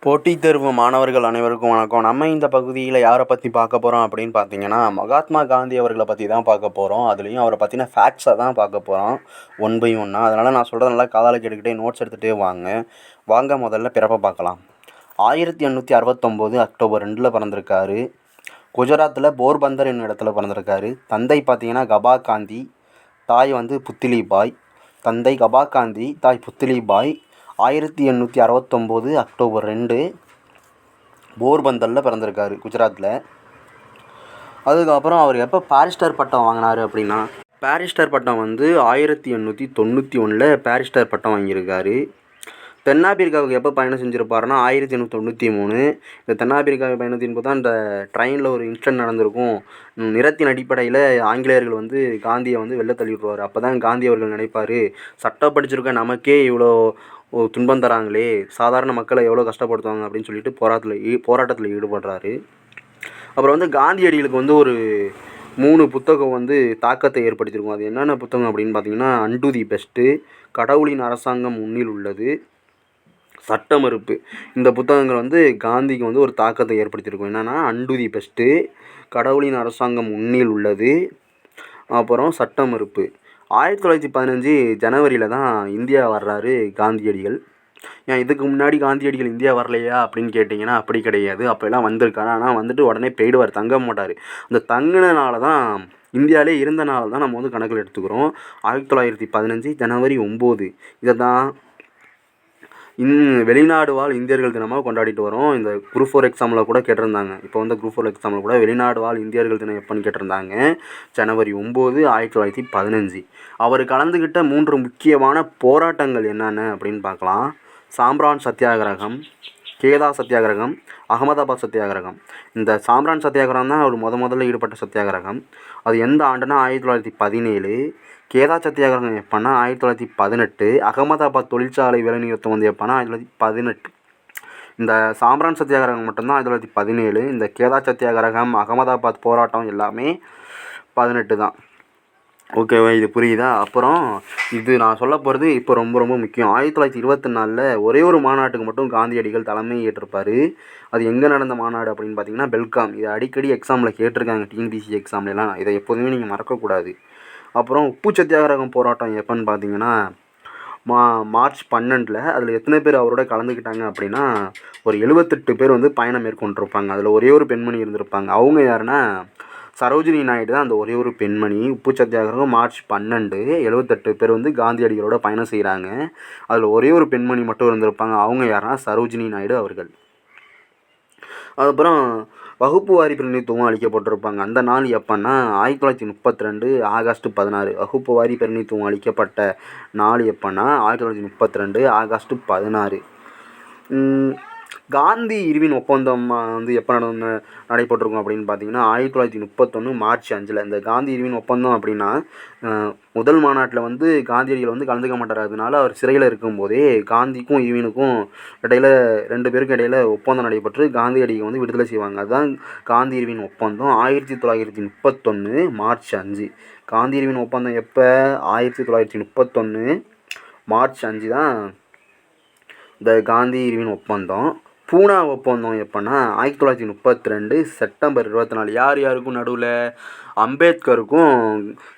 போட்டித் தேர்வு மாணவர்கள் அனைவருக்கும் வணக்கம். நம்ம இந்த பகுதியில் யாரை பற்றி பார்க்க போகிறோம் அப்படின்னு பார்த்தீங்கன்னா, மகாத்மா காந்தி அவர்களை பற்றி தான் பார்க்க போகிறோம். அதுலேயும் அவரை பற்றின ஃபேக்ட்ஸை தான் பார்க்க போகிறோம், ஒன் பை ஒன்னாக. அதனால் நான் சொல்கிறத நல்லா காதால் கேட்டுக்கிட்டே நோட்ஸ் எடுத்துகிட்டே வாங்க. முதல்ல பிறப்பை பார்க்கலாம். 1869 அக்டோபர் 2 பிறந்திருக்காரு. குஜராத்தில் போர்பந்தர் என்னும் இடத்துல பிறந்திருக்காரு. தந்தை பார்த்தீங்கன்னா கபா காந்தி, தாய் புத்திலிபாய். தந்தை கபா காந்தி, தாய் புத்திலிபாய். 1869 அக்டோபர் 2 போர்பந்தரில் பிறந்திருக்காரு, குஜராத்தில். அதுக்கப்புறம் அவர் எப்போ பாரிஸ்டர் பட்டம் வாங்கினார் அப்படின்னா, பாரிஸ்டர் பட்டம் 1891 பாரிஸ்டர் பட்டம் வாங்கியிருக்காரு. தென்னாப்பிரிக்காவுக்கு எப்போ பயணம் செஞ்சுருப்பாருன்னா 1893. இந்த தென்னாப்பிரிக்கா பயணத்தின் போது தான் இந்த ட்ரெயினில் ஒரு இன்சிடென்ட் நடந்திருக்கும். நிறத்தின் அடிப்படையில் ஆங்கிலேயர்கள் காந்தியை வெளில தள்ளி விட்ருவார். அப்போ தான் காந்தி அவர்கள் நினைப்பார், சட்டம் படிச்சிருக்க நமக்கே இவ்வளோ துன்பம் தராங்களே, சாதாரண மக்களை எவ்வளோ கஷ்டப்படுத்துவாங்க அப்படின்னு சொல்லிட்டு போராட்டத்தில் ஈடுபடுறாரு. அப்புறம் காந்தியடிகளுக்கு ஒரு 3 புத்தகம் தாக்கத்தை ஏற்படுத்தியிருக்கும். அது என்னென்ன புத்தகம் அப்படின்னு பார்த்தீங்கன்னா, அன்டு தி பெஸ்ட்டு, கடவுளின் அரசாங்கம் முன்னில் உள்ளது, சட்ட மறுப்பு. இந்த புத்தகங்கள் காந்திக்கு ஒரு தாக்கத்தை ஏற்படுத்தியிருக்கும். என்னென்னா, அன்டு தி பெஸ்ட்டு, கடவுளின் அரசாங்கம் முன்னில் உள்ளது, அப்புறம் சட்ட மறுப்பு. 1915 ஜனவரியில் தான் இந்தியா வர்றாரு காந்தியடிகள். ஏன் இதுக்கு முன்னாடி காந்தியடிகள் இந்தியா வரலையா அப்படின்னு கேட்டிங்கன்னா, அப்படி கிடையாது. அப்போல்லாம் வந்திருக்காரு. ஆனால் உடனே போயிடுவார், தங்க மாட்டார். அந்த தங்கினால தான், இந்தியாவிலே இருந்தனால தான் நம்ம கணக்கில் எடுத்துக்கிறோம். 1915 ஜனவரி 9 இதை தான் வெளிநாடு வாழ் இந்தியர்கள் தினமாக கொண்டாடிட்டு வரோம். இந்த குரூப் 4 எக்ஸாமில் கூட கேட்டிருந்தாங்க. இப்போ குரூப் 4 எக்ஸாமில் கூட வெளிநாடு வாழ் இந்தியர்கள் தினம் எப்போன்னு கேட்டிருந்தாங்க. ஜனவரி 9, 1915. அவர் கலந்துக்கிட்ட 3 முக்கியமான போராட்டங்கள் என்னென்ன அப்படின்னு பார்க்கலாம். சாம்ரான் சத்தியாகிரகம், கேதா சத்தியாகிரகம், அகமதாபாத் சத்தியாகிரகம். இந்த சாம்ரான் சத்தியாகிரகம் தான் அவர் முதல்ல ஈடுபட்ட சத்தியாகிரகம். அது எந்த ஆண்டுனா 1917. கேதா சத்தியாகிரகம் எப்போன்னா 1918. அகமதாபாத் தொழிற்சாலை வேலைநிறுத்தம் எப்போன்னா 1918. இந்த சாம்ரான் சத்தியாகிரகம் மட்டும்தான் 1917. இந்த கேதா சத்தியாகிரகம், அகமதாபாத் போராட்டம் எல்லாமே 18 தான். ஓகேவா, இது புரியுதா? அப்புறம் இது நான் சொல்ல போகிறது இப்போ ரொம்ப ரொம்ப முக்கியம். 1924 ஒரே ஒரு மாநாட்டுக்கு மட்டும் காந்தியடிகள் தலைமை ஏற்றிருப்பார். அது எங்கே நடந்த மாநாடு அப்படின்னு பார்த்தீங்கன்னா பெல்காம். இது அடிக்கடி எக்ஸாமில் கேட்டிருக்காங்க, டிஎன்பிசி எக்ஸாம்லாம். இதை எப்போதுமே நீங்கள் மறக்கக்கூடாது. அப்புறம் உப்பு சத்தியாகிரகம் போராட்டம் எப்போன்னு பார்த்தீங்கன்னா மார்ச் 12. அதில் எத்தனை பேர் அவரோட கலந்துக்கிட்டாங்க அப்படின்னா, ஒரு 78 பேர் பயணம் மேற்கொண்டிருப்பாங்க. அதில் ஒரே ஒரு பெண்மணி இருந்திருப்பாங்க. அவங்க யாருன்னா சரோஜினி நாயுடு தான் அந்த ஒரே ஒரு பெண்மணி. உப்பு சத்தியாகிரகம் மார்ச் 12, 78 பேர் காந்தியடிகளோட பயணம் செய்கிறாங்க. அதில் ஒரே ஒரு பெண்மணி மட்டும் இருந்திருப்பாங்க. அவங்க யாருன்னா சரோஜினி நாயுடு அவர்கள். அதுக்கப்புறம் வகுப்பு வாரி பிரதிநிதித்துவம் அளிக்கப்பட்டிருப்பாங்க. அந்த நாள் எப்போன்னா 1932 ஆகஸ்ட் 16. வகுப்பு வாரி பிரதிநிதித்துவம் அளிக்கப்பட்ட நாள் எப்போன்னா 1932 ஆகஸ்ட் 16. காந்தி இர்வின் ஒப்பந்தம் எப்போ நடைபெற்றிருக்கும் அப்படின்னு பார்த்தீங்கன்னா 1931 மார்ச் 5. இந்த காந்தி இர்வின் ஒப்பந்தம் அப்படின்னா, முதல் மாநாட்டில் காந்தியடிகள் கலந்துக்க மாட்டார். அதனால அவர் சிறையில் இருக்கும்போதே காந்திக்கும் இர்வினுக்கும் இடையில் 2 பேருக்கும் இடையில் ஒப்பந்தம் நடைபெற்று காந்தியடிகள் விடுதலை செய்வாங்க. அதுதான் காந்தி இர்வின் ஒப்பந்தம். 1931 மார்ச் 5. காந்தி இர்வின் ஒப்பந்தம் எப்போ? 1931 மார்ச் 5 தான் இந்த காந்தி இர்வின் ஒப்பந்தம். பூனா ஒப்பந்தம் எப்போன்னா 1932 செப்டம்பர் 24. யாருக்கும் நடுவில்? அம்பேத்கருக்கும்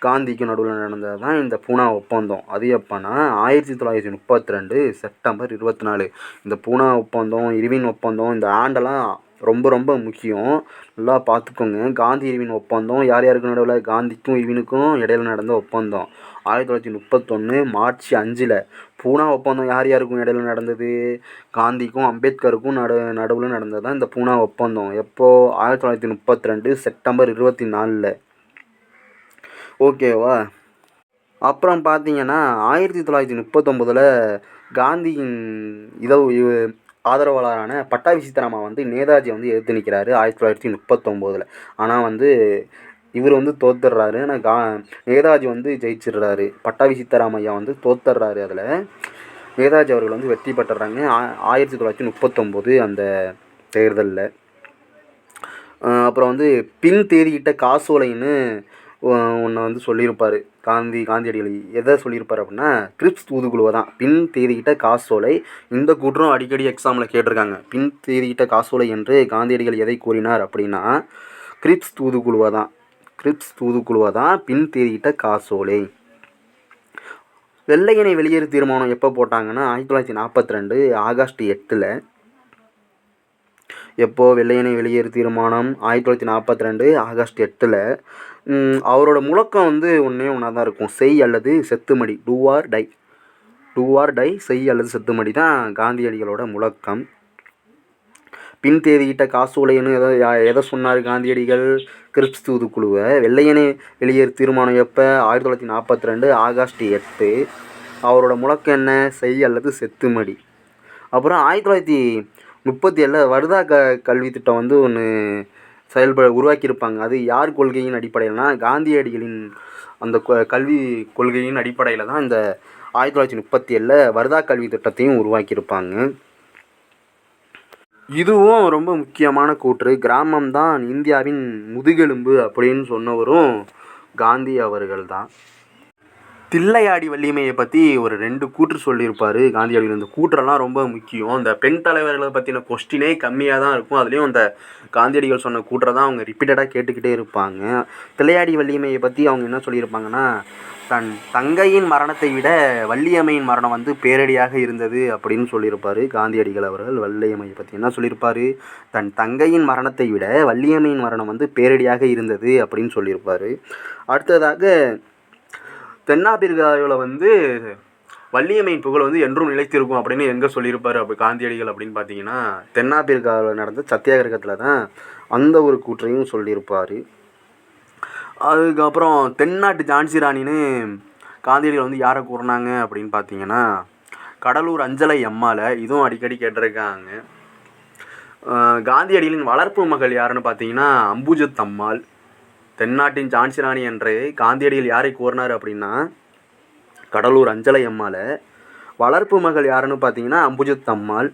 காந்திக்கும் நடுவில் நடந்தது தான் இந்த பூனா ஒப்பந்தம். அது எப்போன்னா 1932 செப்டம்பர் 24. இந்த பூனா ஒப்பந்தம், இர்வின் ஒப்பந்தம், இந்த ஆண்டெல்லாம் ரொம்ப ரொம்ப முக்கியம், நல்லா பார்த்துக்கோங்க. காந்தி இர்வின் ஒப்பந்தம் யாருக்கு நடுவில்? காந்திக்கும் இர்வினுக்கும் இடையில் நடந்த ஒப்பந்தம் 1931 மார்ச் 5. பூனா ஒப்பந்தம் யாருக்கும் இடையில் நடந்தது? காந்திக்கும் அம்பேத்கருக்கும் நடுவில் நடந்தது தான் இந்த பூனா ஒப்பந்தம். எப்போது? 1932 செப்டம்பர் 24. ஓகேவா? அப்புறம் பார்த்தீங்கன்னா 1939 காந்தியின் ஆதரவாளரான பட்டாபி சீதாராமன் நேதாஜி எதிர்த்து நிற்கிறாரு 1939. ஆனால் இவர் தோத்துடுறாரு. ஆனால் நேதாஜி ஜெயிச்சிடுறாரு. பட்டாபி சீதாராம ஐயா தோத்துடுறாரு. அதில் நேதாஜி அவர்கள் வெற்றி பெற்றுறாங்க 1939 அந்த தேர்தலில். அப்புறம் பின் தேதியிட்ட காசோலைன்னு ஒன்றை வந்து சொல்லியிருப்பார். காந்தியடிகள் எதை சொல்லியிருப்பார் அப்படின்னா, கிரிப்ஸ் தூதுக்குழுவை தான். பின் தேதியிட்ட காசோலை. இந்த கூற்றும் அடிக்கடி எக்ஸாமில் கேட்டிருக்காங்க. பின் தேதியிட்ட காசோலை என்று காந்தியடிகள் எதை கூறினார் அப்படின்னா, கிரிப்ஸ் தூதுக்குழுவை தான். கிரிப்ஸ் தூதுக்குழுவை தான் பின் தேதியிட்ட காசோலை. வெள்ளையனை வெளியேறு தீர்மானம் எப்போ போட்டாங்கன்னா 1942 ஆகஸ்ட் 8. எப்போ வெள்ளையனை வெளியேறு தீர்மானம் 1942 ஆகஸ்ட் 8. அவரோட முழக்கம் வந்து ஒன்றே ஒன்றா தான் இருக்கும். செய் அல்லது செத்துமடி, do or die. Do or die, செய் அல்லது செத்துமடி தான் காந்தியடிகளோட முழக்கம். பின் தேதியிட்ட காசோலைன்னு எதை சொன்னார் காந்தியடிகள்? கிரிப்ஸ் தூதுக்குழுவை. வெள்ளையனை வெளியேறு தீர்மானம் எப்போ? 1942 ஆகஸ்ட் 8. அவரோட முழக்கம் என்ன? செய் அல்லது செத்துமடி. அப்புறம் 1937 வருதா கல்வி திட்டம் வந்து ஒன்று உருவாக்கியிருப்பாங்க. அது யார் கொள்கையின் அடிப்படையில்னா, காந்தியடிகளின் அந்த கல்வி கொள்கையின் அடிப்படையில் தான் இந்த 1937 வருதா கல்வி திட்டத்தையும் உருவாக்கியிருப்பாங்க. இதுவும் ரொம்ப முக்கியமான கூற்று. கிராமம் தான் இந்தியாவின் முதுகெலும்பு அப்படின்னு சொன்னவரும் காந்தி அவர்கள் தான். தில்லையாடி வள்ளியம்மையை பற்றி ஒரு 2 கூற்று சொல்லியிருப்பார் காந்தியடிகள். இந்த கூற்றெல்லாம் ரொம்ப முக்கியம். இந்த பெண் தலைவர்களை பற்றின கொஸ்டினே கம்மியாக தான் இருக்கும். அதுலேயும் அந்த காந்தியடிகள் சொன்ன கூற்றை தான் அவங்க ரிப்பீட்டடாக கேட்டுக்கிட்டே இருப்பாங்க. தில்லையாடி வள்ளியம்மையை பற்றி அவங்க என்ன சொல்லியிருப்பாங்கன்னா, தன் தங்கையின் மரணத்தை விட வள்ளியம்மையின் மரணம் வந்து பேரடியாக இருந்தது அப்படின்னு சொல்லியிருப்பார் காந்தியடிகள் அவர்கள். வள்ளியம்மையை பற்றி என்ன சொல்லியிருப்பார்? தன் தங்கையின் மரணத்தை விட வள்ளியம்மையின் மரணம் வந்து பேரடியாக இருந்தது அப்படின்னு சொல்லியிருப்பார். அடுத்ததாக தென்னாப்பிரிக்காவில் வந்து வள்ளியம்மையின் புகழ் வந்து என்றும் நிலைத்திருக்கும் அப்படின்னு எங்கே சொல்லியிருப்பார் அப்படி காந்தியடிகள் அப்படின்னு பார்த்தீங்கன்னா, தென்னாப்பிரிக்காவில் நடந்த சத்தியாகிரகத்தில் தான் அந்த ஒரு கூற்றையும் சொல்லியிருப்பார். அதுக்கப்புறம் தென்னாட்டு ஜான்சி ராணின்னு காந்தியடிகள் வந்து யாரை கூறினாங்க அப்படின்னு பார்த்தீங்கன்னா, கடலூர் அஞ்சலை அம்மாளை. இதுவும் அடிக்கடி கேட்டிருக்காங்க. காந்தியடிகளின் வளர்ப்பு மகள் யாருன்னு பார்த்தீங்கன்னா அம்புஜத் அம்மாள். தென்னாட்டின் ஜான்சி ராணி என்று காந்தியடிகள் யாரை கூறினார் அப்படின்னா கடலூர் அஞ்சலை அம்மாளை. வளர்ப்பு மகள் யாருன்னு பார்த்தீங்கன்னா அம்புஜத் அம்மாள்.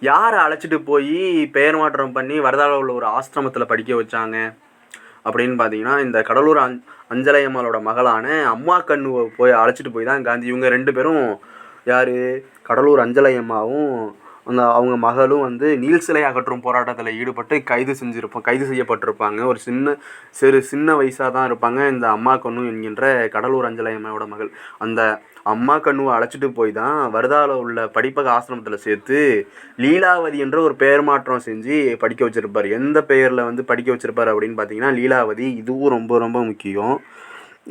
யாரை அழைச்சிட்டு போய் பெயர் மாற்றம் பண்ணி வர்தாவில் உள்ள ஒரு ஆசிரமத்தில் படிக்க வச்சாங்க அப்படின்னு பார்த்தீங்கன்னா, இந்த கடலூர் அஞ்சலை அம்மாளோட மகளான அம்மா கண்ணுவை போய் அழைச்சிட்டு போய் தான் காந்தி. இவங்க 2 பேரும் யார்? கடலூர் அஞ்சலை அம்மாவும் அவங்க மகளும் வந்து நீல் சிலை அகற்றும் போராட்டத்தில் ஈடுபட்டு கைது செய்யப்பட்டிருப்பாங்க. ஒரு சின்ன வயசாக தான் இருப்பாங்க இந்த அம்மா கண்ணு என்கின்ற கடலூர் அஞ்சலை அம்மாவோட மகள். அந்த அம்மா கண்ணுவை அழைச்சிட்டு போய் தான் வர்தாவில் உள்ள படிப்பக ஆசிரமத்தில் சேர்த்து லீலாவதி என்ற ஒரு பெயர் மாற்றம் செஞ்சு படிக்க வச்சுருப்பார். எந்த பெயரில் வந்து படிக்க வச்சுருப்பார் அப்படின்னு பார்த்தீங்கன்னா லீலாவதி. இதுவும் ரொம்ப ரொம்ப முக்கியம்.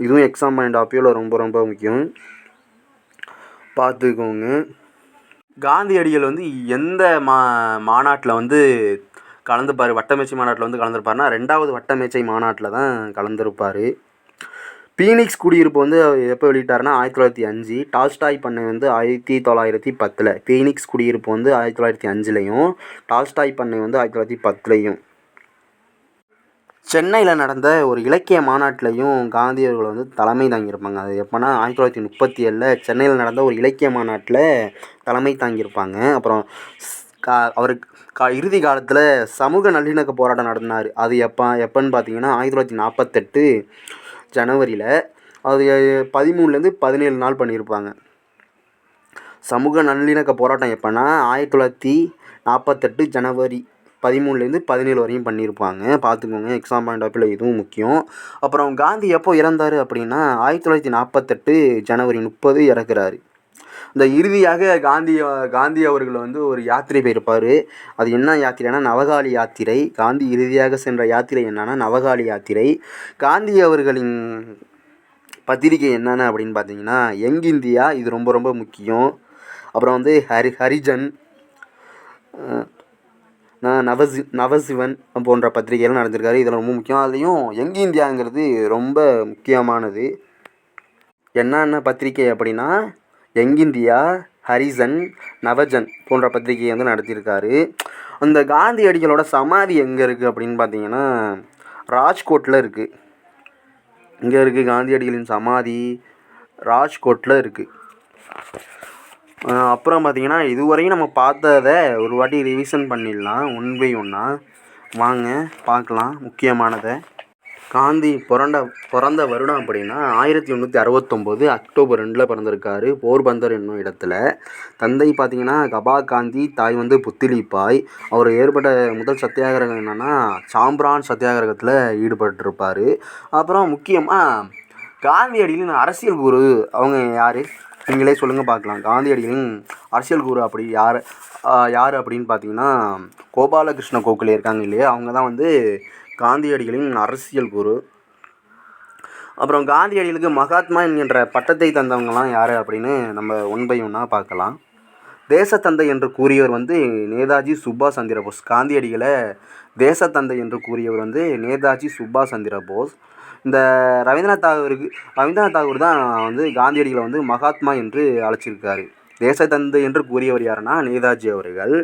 இதுவும் எக்ஸாம் பாயிண்ட் ஆஃப் வியூவில் ரொம்ப ரொம்ப முக்கியம், பார்த்துக்கோங்க. காந்தியடிகள் வந்து எந்த மாநாட்டில் வந்து கலந்துப்பார்? வட்டமேஜை மாநாட்டில் வந்து கலந்துருப்பார்னா 2வது வட்டமேஜை மாநாட்டில் தான் கலந்துருப்பார். பீனிக்ஸ் குடியிருப்பு வந்து எப்போ வெளியிட்டாருன்னா 1905. டால்ஸ்டாய் பண்ணை வந்து 1910. பீனிக்ஸ் குடியிருப்பு வந்து 1905லையும் டால்ஸ்டாய் பண்ணை வந்து 1910லையும். சென்னையில் நடந்த ஒரு இலக்கிய மாநாட்டிலையும் காந்தியடிகள் வந்து தலைமை தாங்கியிருப்பாங்க. அது எப்போனா 1937 சென்னையில் நடந்த ஒரு இலக்கிய மாநாட்டில் தலைமை தாங்கியிருப்பாங்க. அப்புறம் அவருக்கு இறுதி காலத்தில் சமூக நல்லிணக்க போராட்டம் நடத்தினார். அது எப்போன்னு பார்த்தீங்கன்னா 1948 ஜனவரியில். அது 13லேருந்து 17 நாள் பண்ணியிருப்பாங்க. சமூக நல்லிணக்க போராட்டம் எப்போனா 1948 ஜனவரி 13லேருந்து 17 வரையும் பண்ணியிருப்பாங்க, பார்த்துக்கோங்க. எக்ஸாம் பாயிண்ட் ஆஃப் வியூவில் இதுவும் முக்கியம். அப்புறம் காந்தி எப்போ இறந்தார் அப்படின்னா 1948 ஜனவரி 30 இறக்குறாரு. இந்த இறுதியாக காந்தி அவர்கள் வந்து ஒரு யாத்திரை போயிருப்பார். அது என்ன யாத்திரைனா நவகாளி யாத்திரை. காந்தி இறுதியாக சென்ற யாத்திரை என்னன்னா நவகாளி யாத்திரை. காந்தி அவர்களின் பத்திரிகை என்னென்ன அப்படின்னு பார்த்தீங்கன்னா யங் இந்தியா, இது ரொம்ப ரொம்ப முக்கியம். அப்புறம் வந்து ஹரிஜன், நவசிவன் போன்ற பத்திரிகைகள் நடந்திருக்காரு. இதில் ரொம்ப முக்கியம். அதுலேயும் யங் இந்தியாங்கிறது ரொம்ப முக்கியமானது. என்னென்ன பத்திரிகை அப்படின்னா யங் இந்தியா, ஹரிஜன், நவஜன் போன்ற பத்திரிகையை வந்து நடத்தியிருக்காரு. அந்த காந்தியடிகளோட சமாதி எங்கே இருக்குது அப்படின்னு பார்த்தீங்கன்னா ராஜ்கோட்டில் இருக்குது. இங்கே இருக்குது காந்தியடிகளின் சமாதி, ராஜ்கோட்டில் இருக்குது. அப்புறம் பார்த்திங்கன்னா இதுவரையும் நம்ம பார்த்ததை ஒரு வாட்டி ரிவிஷன் பண்ணிடலாம் ஒன் பை ஒன்னாக. வாங்க பார்க்கலாம் முக்கியமானதை. காந்தி பிறந்த வருடம் அப்படின்னா 1869 அக்டோபர் 2 பிறந்திருக்காரு, போர்பந்தர் என்னும் இடத்துல. தந்தை பார்த்தீங்கன்னா கபா காந்தி, தாய் வந்து புத்திலிபாய். அவர் ஏற்பட்ட முதல் சத்தியாகிரகம் என்னென்னா சாம்பிரான் சத்தியாகிரகத்தில் ஈடுபட்டிருப்பார். அப்புறம் முக்கியமாக காந்தியடிகளின் அரசியல் குரு அவங்க யார், நீங்களே சொல்லுங்கள் பார்க்கலாம். காந்தியடிகளின் அரசியல் குரு அப்படி யார் அப்படின்னு பார்த்தீங்கன்னா கோபாலகிருஷ்ண கோகலே இருக்காங்க இல்லையா, அவங்க தான் வந்து காந்தியடிகளின் அரசியல் குரு. அப்புறம் காந்தியடிகளுக்கு மகாத்மா என்கின்ற பட்டத்தை தந்தவங்கலாம் யார் அப்படின்னு நம்ம ஒன் பை ஒன்னாக பார்க்கலாம். தேசத்தந்தை என்று கூறியவர் வந்து நேதாஜி சுபாஷ் சந்திர போஸ். காந்தியடிகளை தேசத்தந்தை என்று கூறியவர் வந்து நேதாஜி சுபாஷ் சந்திர போஸ். இந்த ரவீந்திரநாத் தாகூர் தான் வந்து காந்தியடிகளை வந்து மகாத்மா என்று அழைச்சிருக்காரு. தேசத்தந்தை என்று கூறியவர் யாருன்னா நேதாஜி அவர்கள்.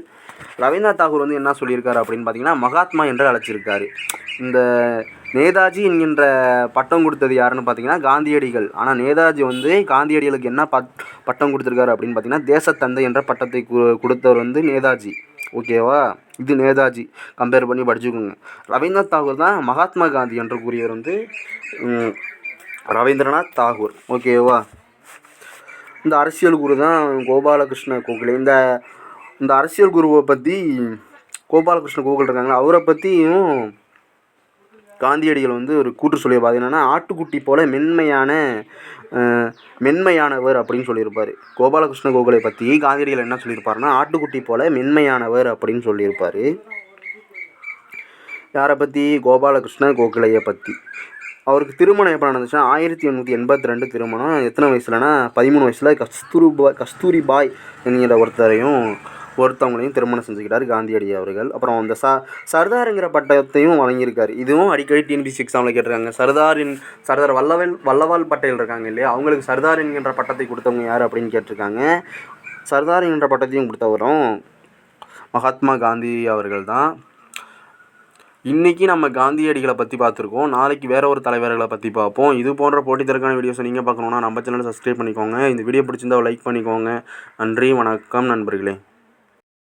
ரவீந்திரநாத் தாகூர் வந்து என்ன சொல்லியிருக்காரு அப்படின்னு பார்த்தீங்கன்னா மகாத்மா என்று அழைச்சிருக்காரு. இந்த நேதாஜி என்கின்ற பட்டம் கொடுத்தது யாருன்னு பார்த்தீங்கன்னா காந்தியடிகள். ஆனால் நேதாஜி வந்து காந்தியடிகளுக்கு என்ன பட்டம் கொடுத்துருக்காரு அப்படின்னு பார்த்தீங்கன்னா தேசத்தந்தை என்ற பட்டத்தை கொடுத்தவர் வந்து நேதாஜி. ஓகேவா, இது நேதாஜி கம்பேர் பண்ணி படிச்சுக்கோங்க. ரவீந்திரநாத் தாகூர் தான் மகாத்மா காந்தி என்று கூறியவர் வந்து ரவீந்திரநாத் தாகூர். ஓகேவா, இந்த அரசியல் குரு தான் கோபாலகிருஷ்ண கோகலே. இந்த அரசியல் குருவை பற்றி கோபாலகிருஷ்ண கோகலே இருக்காங்களா, அவரை பற்றியும் காந்தியடிகள் வந்து ஒரு கூற்று சொல்லியிருப்பார். என்னென்னா ஆட்டுக்குட்டி போல் மென்மையானவர் அப்படின்னு சொல்லியிருப்பார். கோபாலகிருஷ்ண கோகலே பற்றி காந்தியடிகள் என்ன சொல்லியிருப்பாருன்னா ஆட்டுக்குட்டி போல் மென்மையானவர் அப்படின்னு சொல்லியிருப்பார். யாரை பற்றி, கோபாலகிருஷ்ண கோகலேயை பற்றி. அவருக்கு திருமணம் எப்போ நடந்துச்சுன்னா 1882 திருமணம். எத்தனை வயசுலனா 13 வயசில் கஸ்தூரிபாய் என்கிற ஒருத்தவங்களையும் திருமணம் செஞ்சுக்கிட்டார் காந்தியடி அவர்கள். அப்புறம் அந்த சர்தாருங்கிற பட்டத்தையும் வழங்கியிருக்காரு. இதுவும் அடிக்கடி டிஎன்பிஎஸ்சி எக்ஸாமில் கேட்டிருக்காங்க. சர்தார் வல்லபால் பட்டேல் இருக்காங்க இல்லையா, அவங்களுக்கு சர்தார் என்கின்ற பட்டத்தை கொடுத்தவங்க யார் அப்படின்னு கேட்டிருக்காங்க. சர்தார் என்கின்ற பட்டத்தையும் கொடுத்தவரும் மகாத்மா காந்தி அவர்கள் தான். இன்றைக்கி நம்ம காந்தியடிகளை பற்றி பார்த்துருக்கோம். நாளைக்கு வேறு ஒரு தலைவர்களை பற்றி பார்ப்போம். இது போன்ற போட்டித்தரக்கான வீடியோஸை நீங்கள் பார்க்கணுன்னா நம்ம சேனலை சப்ஸ்கிரைப் பண்ணிக்கோங்க. இந்த வீடியோ பிடிச்சிருந்தா லைக் பண்ணிக்கோங்க. நன்றி, வணக்கம் நண்பர்களே.